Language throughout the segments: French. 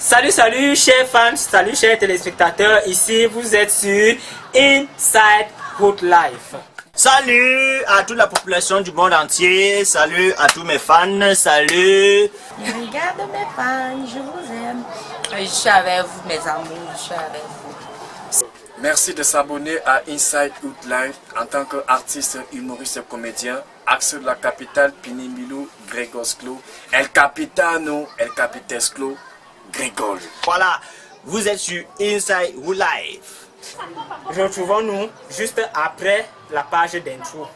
Salut, salut chers fans, salut chers téléspectateurs, ici vous êtes sur Inside Hood Life. Salut à toute la population du monde entier, salut à tous mes fans, salut. Regarde mes fans, je vous aime. Je suis avec vous mes amours, je suis avec vous. Merci de s'abonner à Inside Hood Life en tant qu'artiste, humoriste et comédien. Axe de la capitale, Pinimilou, Grégosclo, El Capitano, El Capitesclo, Grégol. Voilà, vous êtes sur Inside Hood Life. Retrouvons-nous juste après la page d'intro.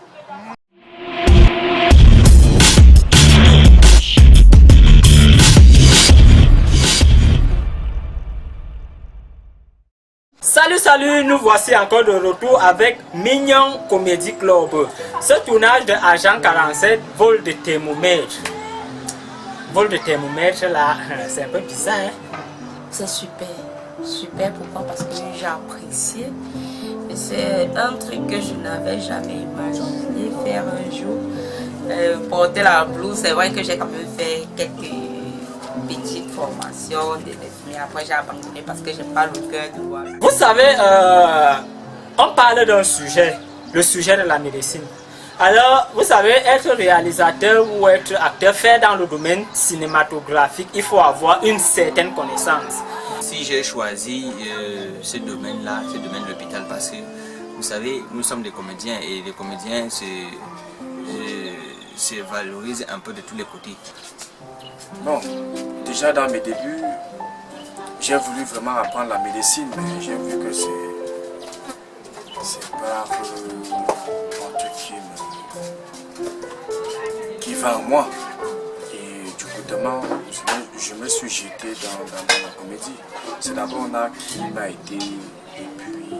Salut, salut, nous voici encore de retour avec Mignon Comedy Club. Ce tournage de Agent 47, vol de thermomètre. Vol de thermomètre là, c'est un peu bizarre. Hein? C'est super, super. Pourquoi? Parce que j'ai apprécié. Et c'est un truc que je n'avais jamais imaginé faire un jour. Porter la blouse, c'est vrai que j'ai quand même fait quelques petites formations, mais après j'ai abandonné parce que j'ai pas le cœur de voir. Vous savez, on parle d'un sujet, le sujet de la médecine. Alors, vous savez, être réalisateur ou être acteur, faire dans le domaine cinématographique, il faut avoir une certaine connaissance. Si j'ai choisi ce domaine-là, ce domaine de l'hôpital, parce que vous savez, nous sommes des comédiens et les comédiens se valorisent un peu de tous les côtés. Bon, déjà dans mes débuts, j'ai voulu vraiment apprendre la médecine, mais j'ai vu que c'est pas un truc qui va en moi. Et du coup, demain, je me suis jeté dans la comédie. C'est d'abord là qui m'a aidé, et puis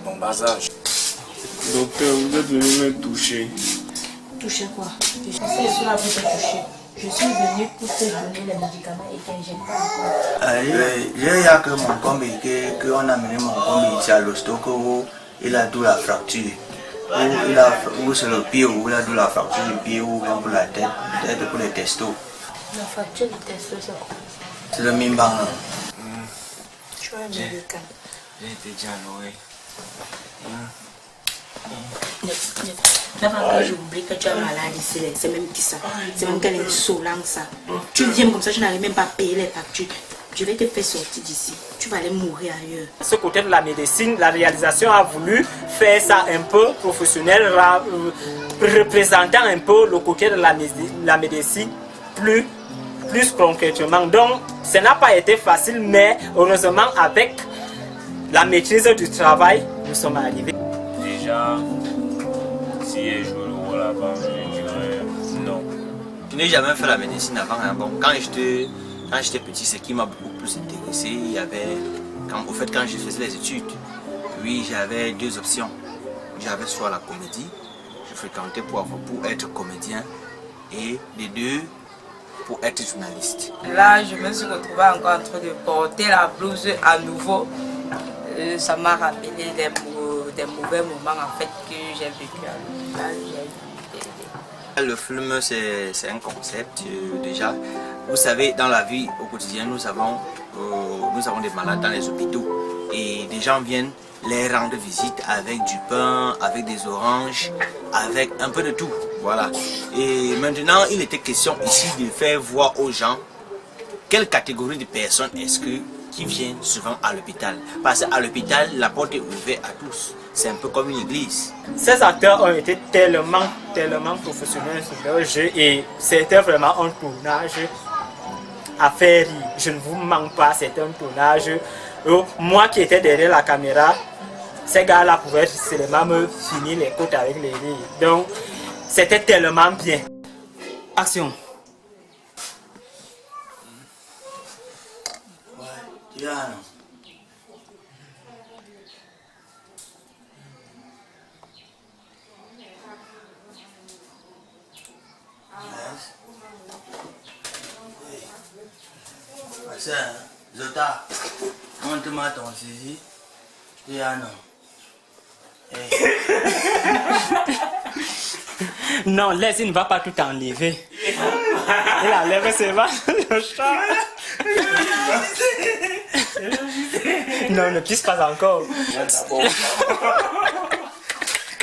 mon bas âge. Docteur, vous êtes venu me toucher. Toucher quoi? Je suis là pour te toucher. Je suis venu pour te donner les médicaments et t'injecter encore. Il y a que mon combi, qu'on a amené mon combi ici à l'hosto, il a d'où la fracture. Ou c'est le pied, ou il a d'où la fracture du pied, ou bien pour la tête, peut-être pour les testos. La fracture du testo, c'est quoi? C'est le mimbang. Tu as un médicament. J'ai été déjà loué. Même quand j'oublie que tu as malade ici, c'est même qui ça. C'est même qu'elle est soulante ça. Tu viens comme ça, je n'arrive même pas à payer les factures. Je vais te faire sortir d'ici. Tu vas aller mourir ailleurs. Ce côté de la médecine, la réalisation a voulu faire ça un peu professionnel, représentant un peu le côté de la médecine plus concrètement. Donc, ça n'a pas été facile, mais heureusement, avec la maîtrise du travail, nous sommes arrivés. Déjà, si je joue le rôle avant, je dirais non. Je n'ai jamais fait la médecine avant. Hein. Bon, quand j'étais petit, ce qui m'a beaucoup plus intéressé, il y avait, quand je faisais les études, oui, j'avais deux options. J'avais soit la comédie, je fréquentais pour être comédien, et les deux pour être journaliste. Là, je me suis retrouvée encore en train de porter la blouse à nouveau. Ça m'a rappelé des mauvais moments en fait que j'ai vécu à l'hôpital. Le film, c'est un concept déjà. Vous savez, dans la vie au quotidien, nous avons des malades dans les hôpitaux et des gens viennent les rendre visite avec du pain, avec des oranges, avec un peu de tout. Voilà. Et maintenant, il était question ici de faire voir aux gens quelle catégorie de personnes qui viennent souvent à l'hôpital. Parce qu'à l'hôpital, la porte est ouverte à tous. C'est un peu comme une église. Ces acteurs ont été tellement professionnels sur leur jeu et c'était vraiment un tournage à faire rire. Je ne vous mens pas, c'est un tournage. Moi qui étais derrière la caméra, ces gars-là pouvaient seulement me finir les côtes avec les rires. Donc, c'était tellement bien. Action. Diana. Zota, montre-moi ton zizi. Diana. Non, laisse, il ne va pas tout enlever. Il enlève ses vaches, le chat. Non, ne pisse pas encore.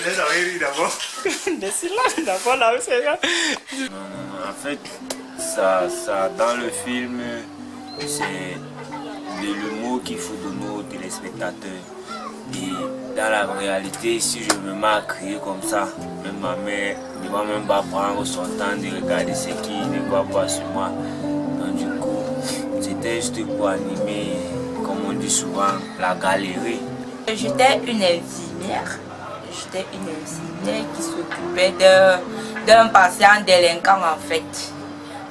Laisse rire d'abord. Laisse-la d'abord là, c'est là. En fait, ça dans le film, c'est le mot qu'il faut donner aux téléspectateurs. Et dans la réalité, si je me mets à crier comme ça, même ma mère ne va même pas prendre son temps de regarder ce qui ne va pas sur moi. Donc du coup, c'était juste pour animer, comme on dit souvent, la galerie. J'étais une infirmière. J'étais une infirmière qui s'occupait d'un patient délinquant en fait.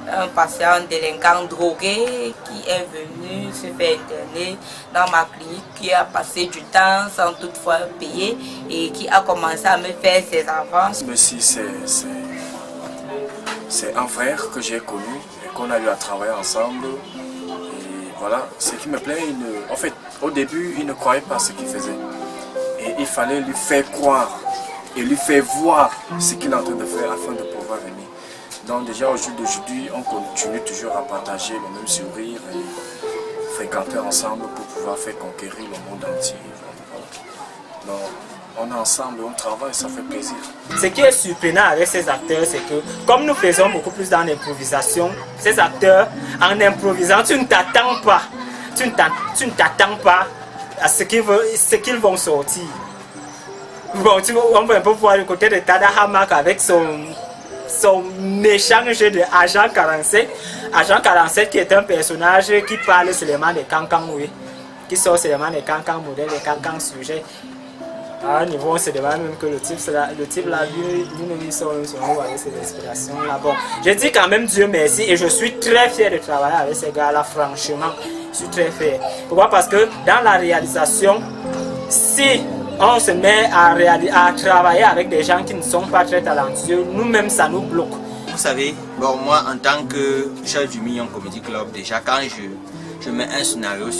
Un patient délinquant drogué qui est venu se faire interner dans ma clinique, qui a passé du temps sans toutefois payer et qui a commencé à me faire ses avances. Messi, c'est un frère que j'ai connu et qu'on a eu à travailler ensemble. Et voilà, ce qui me plaît, en fait, au début, il ne croyait pas ce qu'il faisait. Et il fallait lui faire croire et lui faire voir ce qu'il est en train de faire afin de pouvoir venir. Donc déjà au jour d'aujourd'hui, on continue toujours à partager le même sourire et fréquenter ensemble pour pouvoir faire conquérir le monde entier. Donc on est ensemble, on travaille, ça fait plaisir. Ce qui est surprenant avec ces acteurs, c'est que comme nous faisons beaucoup plus dans l'improvisation, ces acteurs, en improvisant, tu ne t'attends pas. Tu ne t'attends pas à ce qu'ils vont sortir. Bon, on peut un peu voir le côté de Tada Hamak avec son échange de Agent 47. Agent 47 qui est un personnage qui parle seulement des cancans, oui. Qui sort seulement des cancans modèles, des cancans sujets. À un niveau, on se demande même que le type là, lui-même, il sort avec ses inspirations là. Bon, je dis quand même Dieu merci et je suis très fier de travailler avec ces gars-là, franchement. Je suis très fier. Pourquoi? Parce que dans la réalisation, si on se met à travailler avec des gens qui ne sont pas très talentueux, nous-mêmes ça nous bloque. Vous savez, bon, moi en tant que chef du Million Comedy Club, déjà quand je mets un scénario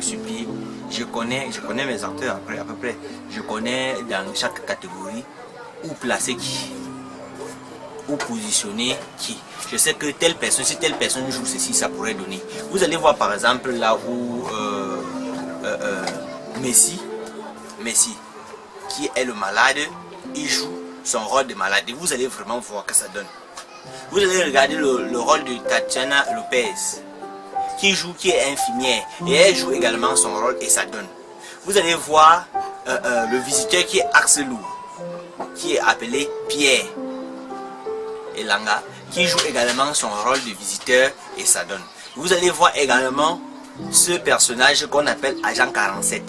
sur pied, je connais mes acteurs à peu près. Je connais dans chaque catégorie où placer qui, où positionner qui. Je sais que telle personne, si telle personne joue ceci, ça pourrait donner. Vous allez voir par exemple là où Messi, qui est le malade, il joue son rôle de malade. Et vous allez vraiment voir que ça donne. Vous allez regarder le rôle de Tatiana Lopez, qui est infirmière. Et elle joue également son rôle et ça donne. Vous allez voir le visiteur qui est Axelou, qui est appelé Pierre Elanga, qui joue également son rôle de visiteur et ça donne. Vous allez voir également ce personnage qu'on appelle Agent 47.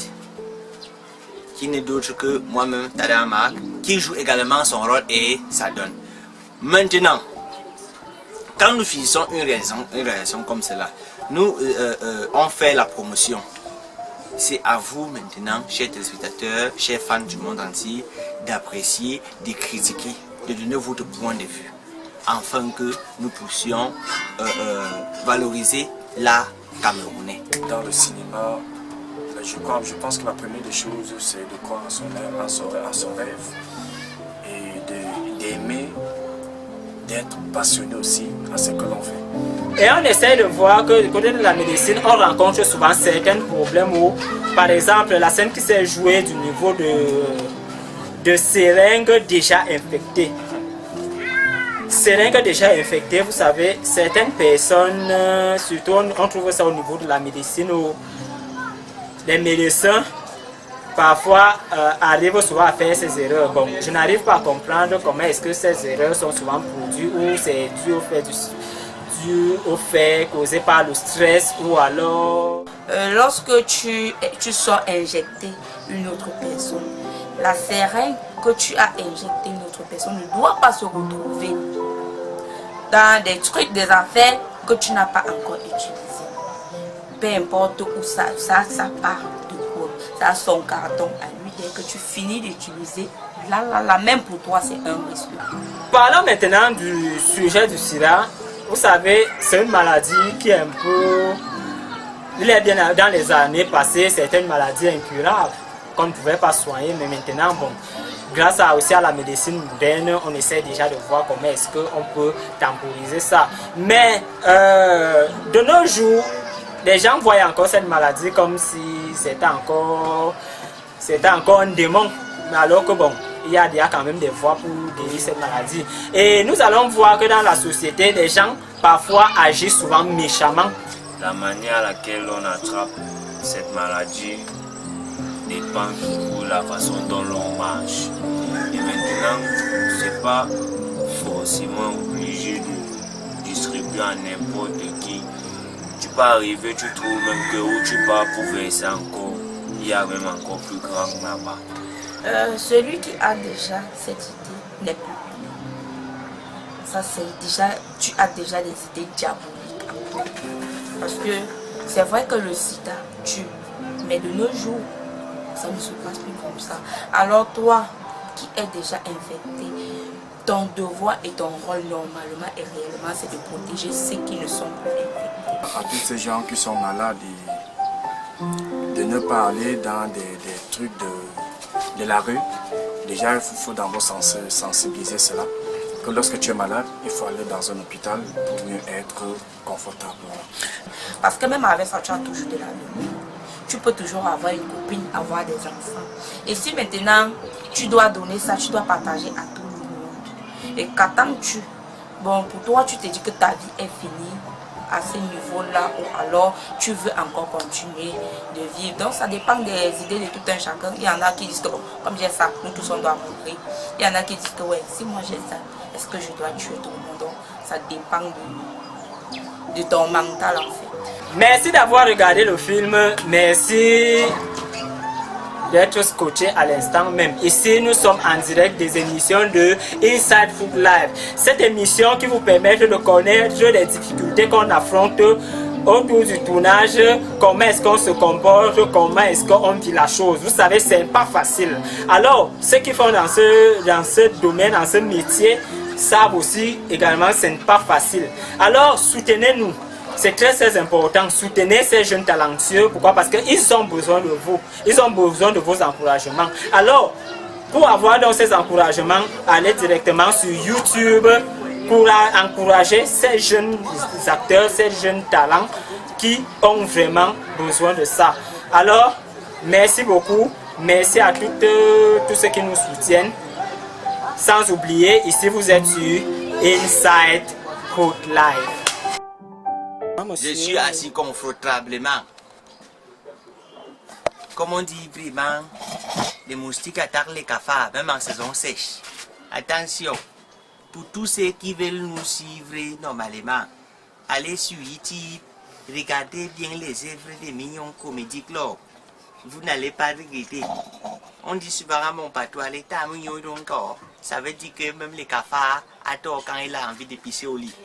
Qui n'est d'autre que moi-même, Tada Hamak, qui joue également son rôle et ça donne. Maintenant, quand nous finissons une réalisation comme cela, nous on fait la promotion. C'est à vous maintenant, chers téléspectateurs, chers fans du monde entier, d'apprécier, de critiquer, de donner votre point de vue, afin que nous puissions valoriser l'art camerounais. Dans le cinéma, je pense que la première des choses, c'est de croire en son rêve et d'aimer, d'être passionné aussi à ce que l'on fait. Et on essaie de voir que du côté de la médecine, on rencontre souvent certains problèmes où, par exemple, la scène qui s'est jouée du niveau de seringues déjà infectées. Seringues déjà infectées, vous savez, certaines personnes, surtout on trouve ça au niveau de la médecine où les médecins parfois arrivent souvent à faire ces erreurs. Bon, je n'arrive pas à comprendre comment est-ce que ces erreurs sont souvent produites ou c'est dû au fait causé par le stress ou alors... Lorsque tu sors injecter une autre personne, la seringue que tu as injecté une autre personne ne doit pas se retrouver dans des trucs, des affaires que tu n'as pas encore utilisées. Peu importe où ça part de quoi, ça a son carton à lui. Dès que tu finis d'utiliser, là, même pour toi, c'est un risque. Parlons maintenant du sujet du sida. Vous savez, c'est une maladie qui est un peu... Il est bien dans les années passées, c'était une maladie incurable qu'on ne pouvait pas soigner, mais maintenant, bon, grâce aussi à la médecine moderne, on essaie déjà de voir comment est-ce qu'on peut temporiser ça. Mais de nos jours, les gens voyaient encore cette maladie comme si c'était encore un démon. Mais alors que bon, il y a quand même des voies pour guérir cette maladie. Et nous allons voir que dans la société, les gens parfois agissent souvent méchamment. La manière à laquelle on attrape cette maladie dépend de la façon dont l'on marche. Et maintenant, c'est pas forcément obligé de distribuer à n'importe qui. Tu peux arriver, tu trouves même que où tu pars pour verser encore, il y a même encore plus grand là-bas. Celui qui a déjà cette idée n'est plus. Ça c'est déjà, tu as déjà des idées diaboliques. Parce que c'est vrai que le sida tue, mais de nos jours, ça ne se passe plus comme ça. Alors toi, qui es déjà infecté, ton devoir et ton rôle normalement et réellement, c'est de protéger ceux qui ne sont plus infectés. À tous ces gens qui sont malades, de ne pas aller dans des trucs de la rue. Déjà, il faut d'abord sensibiliser cela. Que lorsque tu es malade, il faut aller dans un hôpital pour mieux être confortable. Parce que même avec ça, tu as toujours de la vie. Tu peux toujours avoir une copine, avoir des enfants. Et si maintenant, tu dois donner ça, tu dois partager à tout le monde. Et qu'attends-tu? Bon, pour toi, tu te dis que ta vie est finie à ce niveau-là, ou alors tu veux encore continuer de vivre. Donc ça dépend des idées de tout un chacun. Il y en a qui disent que bon, comme j'ai ça, nous tous on doit mourir. Il y en a qui disent que ouais, si moi j'ai ça, est-ce que je dois tuer tout le monde? Donc ça dépend de ton mental en fait. Merci d'avoir regardé le film. Merci d'être scotché à l'instant même. Ici, nous sommes en direct des émissions de Inside Food Live. Cette émission qui vous permet de connaître les difficultés qu'on affronte autour du tournage, comment est-ce qu'on se comporte, comment est-ce qu'on vit la chose. Vous savez, c'est pas facile. Alors, ceux qui font dans ce domaine, dans ce métier, savent aussi également que ce n'est pas facile. Alors, soutenez-nous. C'est très important. Soutenez ces jeunes talentueux. Pourquoi? Parce qu'ils ont besoin de vous. Ils ont besoin de vos encouragements. Alors, pour avoir donc ces encouragements, allez directement sur YouTube pour encourager ces jeunes acteurs, ces jeunes talents qui ont vraiment besoin de ça. Alors, merci beaucoup. Merci à tous ceux qui nous soutiennent. Sans oublier, ici vous êtes sur Inside Food Live. Je suis assis confortablement. Comme on dit vraiment, les moustiques attaquent les cafards, même en saison sèche. Attention, pour tous ceux qui veulent nous suivre normalement, allez sur YouTube, regardez bien les œuvres des Mignons Comedy Club. Vous n'allez pas regretter. On dit souvent à mon patois, l'état mignon encore. Ça veut dire que même les cafards adorent quand il a envie de pisser au lit.